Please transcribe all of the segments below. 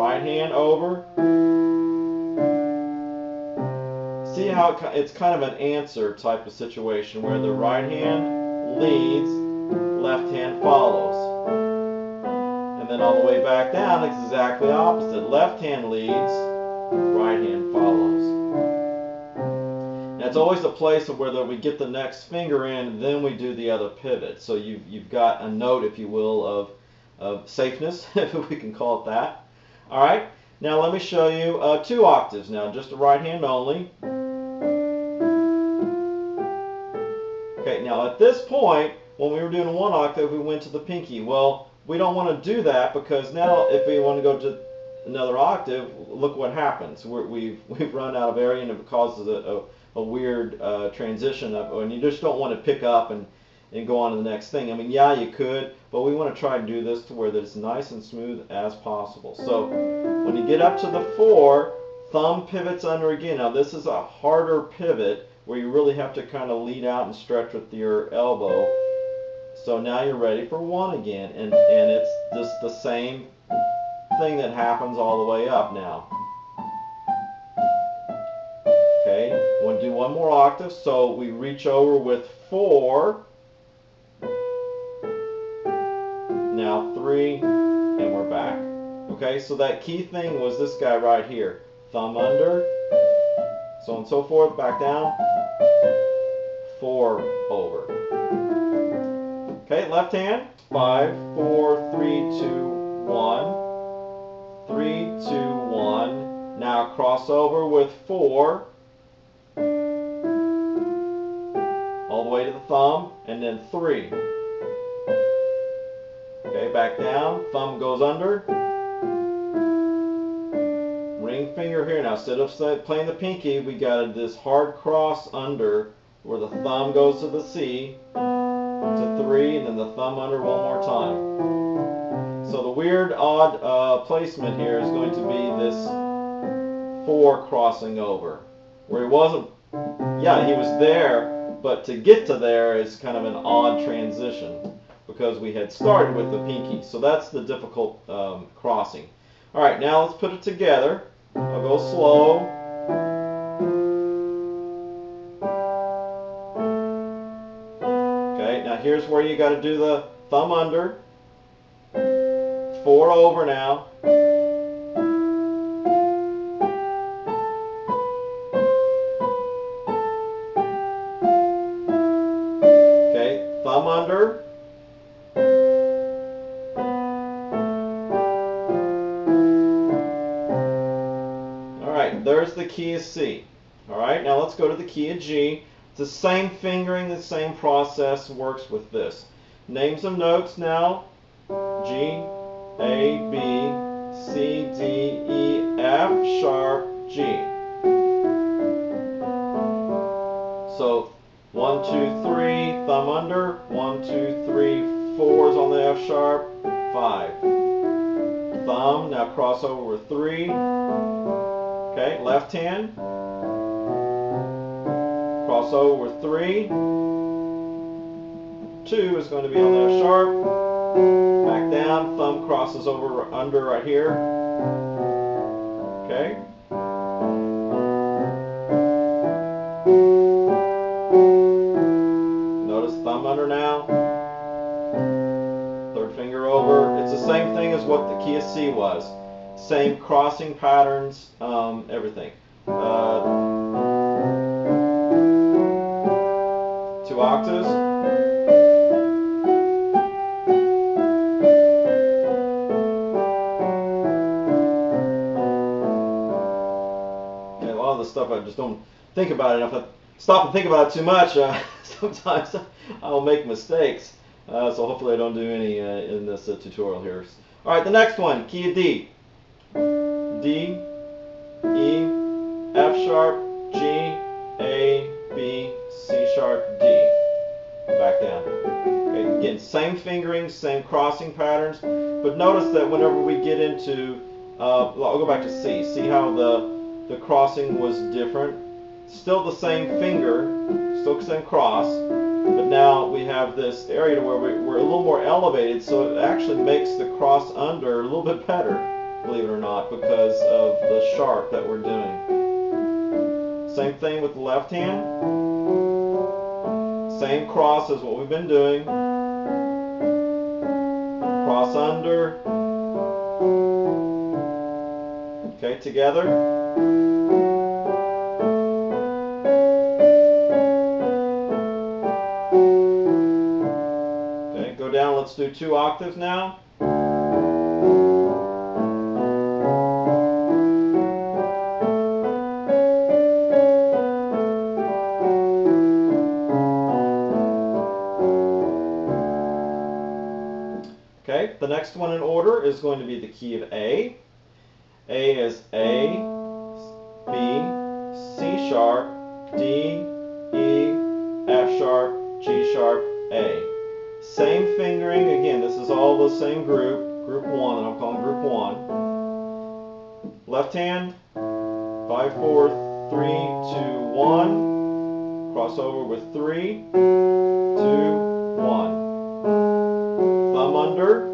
right hand over. See how it's kind of an answer type of situation where the right hand leads, left hand follows. And then on the way back down, it's exactly opposite. Left hand leads, right hand follows. Now it's always a place of whether we get the next finger in, then we do the other pivot. So you've got a note, if you will, of safeness, if we can call it that. All right. Now let me show you 2 octaves now, just the right hand only. Okay, now at this point, when we were doing 1 octave, we went to the pinky. Well, we don't want to do that because now if we want to go to another octave, look what happens. We've run out of area and it causes a weird transition up, and you just don't want to pick up and go on to the next thing. I mean, yeah, you could, but we want to try and do this to where it's nice and smooth as possible. So when you get up to the 4, thumb pivots under again. Now this is a harder pivot where you really have to kind of lead out and stretch with your elbow. So now you're ready for 1 again, and it's just the same thing that happens all the way up now. Okay, we'll do 1 more octave, so we reach over with 4, now 3, and we're back. Okay, so that key thing was this guy right here. Thumb under, so on and so forth, back down, 4 over. Okay, left hand, 5, 4, 3, 2, 1. 3, 2, 1. Now cross over with 4. All the way to the thumb, and then 3. Okay, back down, thumb goes under. Ring finger here. Now instead of playing the pinky, we got this hard cross under where the thumb goes to the C, to 3, and then the thumb under 1 more time. So the weird, odd placement here is going to be this 4 crossing over, where he wasn't, yeah, he was there, but to get to there is kind of an odd transition because we had started with the pinky. So that's the difficult crossing. All right, now let's put it together. I'll go slow. Okay, now here's where you got to do the thumb under. 4 over now. Okay, thumb under. Alright, there's the key of C. Alright, now let's go to the key of G. It's the same fingering, the same process works with this. Name some notes now. G, A, B, C, D, E, F, sharp, G. So 1, 2, 3, thumb under. 1, 2, 3, 4 is on the F sharp. 5. Thumb, now cross over with 3. Okay, left hand. Cross over with 3. 2 is going to be on the F sharp. Back down, thumb crosses over under right here. Okay. Notice thumb under now. Third finger over. It's the same thing as what the key of C was. Same crossing patterns, everything. 2 octaves. Stuff I just don't think about it. If I stop and think about it too much, sometimes I'll make mistakes. So hopefully I don't do any in this tutorial here. All right, the next one, key of D. D, E, F sharp, G, A, B, C sharp, D. Back down. Okay, again, same fingering, same crossing patterns, but notice that whenever we get into, I'll go back to C. See how the crossing was different. Still the same finger, still the same cross, but now we have this area where we're a little more elevated, so it actually makes the cross under a little bit better. believe it or not, because of the sharp that we're doing. Same thing with the left hand. Same cross as what we've been doing. Cross under. Okay, together. Okay, go down. Let's do 2 octaves now. Okay, the next one in order is going to be the key of A. A is A, B, C sharp, D, E, F sharp, G sharp, A. Same fingering, again, this is all the same group, group 1, and I'm calling group 1. Left hand, 5, 4, 3, 2, 1. Cross over with 3, 2, 1. Thumb under.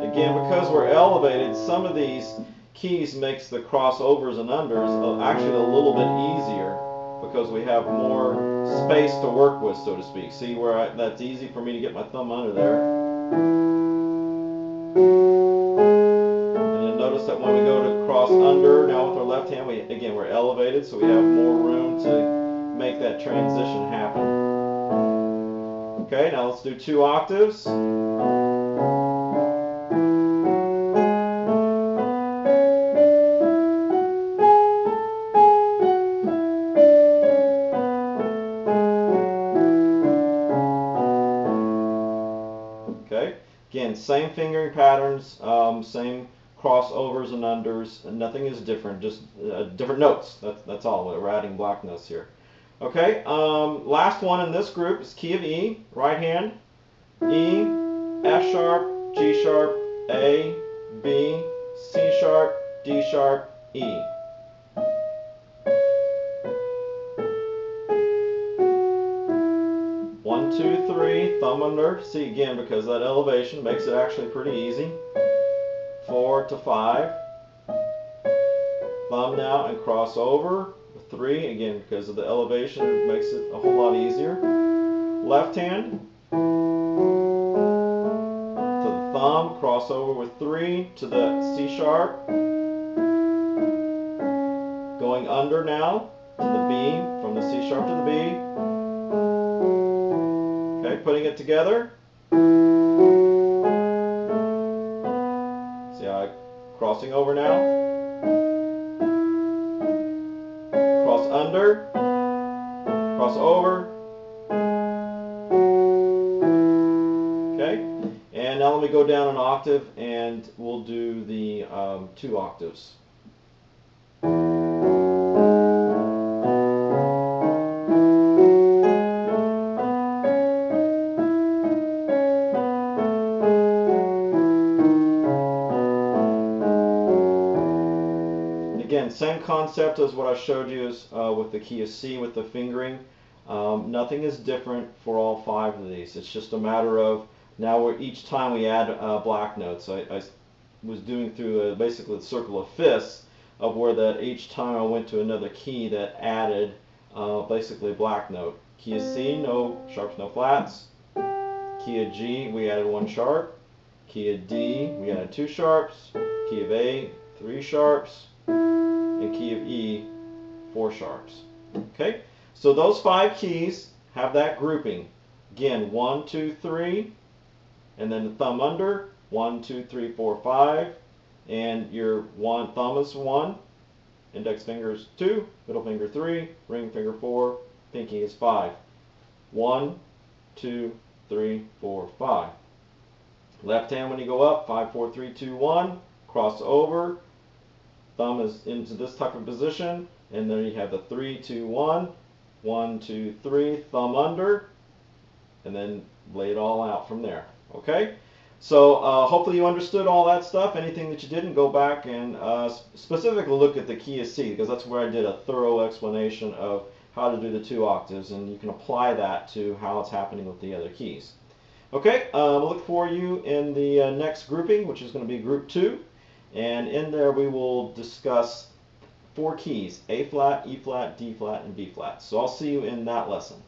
Again, because we're elevated, some of these keys makes the crossovers and unders actually a little bit easier because we have more space to work with, so to speak. See where that's easy for me to get my thumb under there. And you'll notice that when we go to cross under, now with our left hand, we're elevated, so we have more room to make that transition happen. Okay, now let's do 2 octaves. Okay, again, same fingering patterns, same crossovers and unders, and nothing is different, just different notes. That's all. We're adding black notes here. Okay, last one in this group is key of E, right hand, E, F sharp, G sharp, A, B, C sharp, D sharp, E. One, two, three, thumb under. See again, because that elevation makes it actually pretty easy. 4 to 5. Thumb now and cross over. 3, again, because of the elevation, it makes it a whole lot easier. Left hand to the thumb, cross over with 3 to the C sharp. Going under now to the B, from the C sharp to the B. Okay, putting it together. See how crossing over now. Cross under, cross over. Okay, and now let me go down an octave and we'll do the 2 octaves. Again, same concept as what I showed you with the key of C with the fingering. Nothing is different for all 5 of these. It's just a matter of now each time we add black notes. I was doing through basically the circle of fifths of where that each time I went to another key that added basically a black note. Key of C, no sharps, no flats. Key of G, we added 1 sharp. Key of D, we added 2 sharps. Key of A, 3 sharps. And key of E, 4 sharps. Okay, so those 5 keys have that grouping. Again, 1, 2, 3, and then the thumb under. 1, 2, 3, 4, 5, and your thumb is 1, index finger is 2, middle finger 3, ring finger 4, pinky is 5. 1, 2, 3, 4, 5. Left hand when you go up, 5, 4, 3, 2, 1, cross over. Thumb is into this type of position, and then you have the 3, 2, 1, 1, 2, 3, thumb under, and then lay it all out from there. Okay, so hopefully you understood all that stuff. Anything that you didn't, go back and specifically look at the key of C, because that's where I did a thorough explanation of how to do the 2 octaves, and you can apply that to how it's happening with the other keys. Okay, we'll look for you in the next grouping, which is going to be group 2. And in there we will discuss 4 keys: A flat, E flat, D flat, and B flat. So I'll see you in that lesson.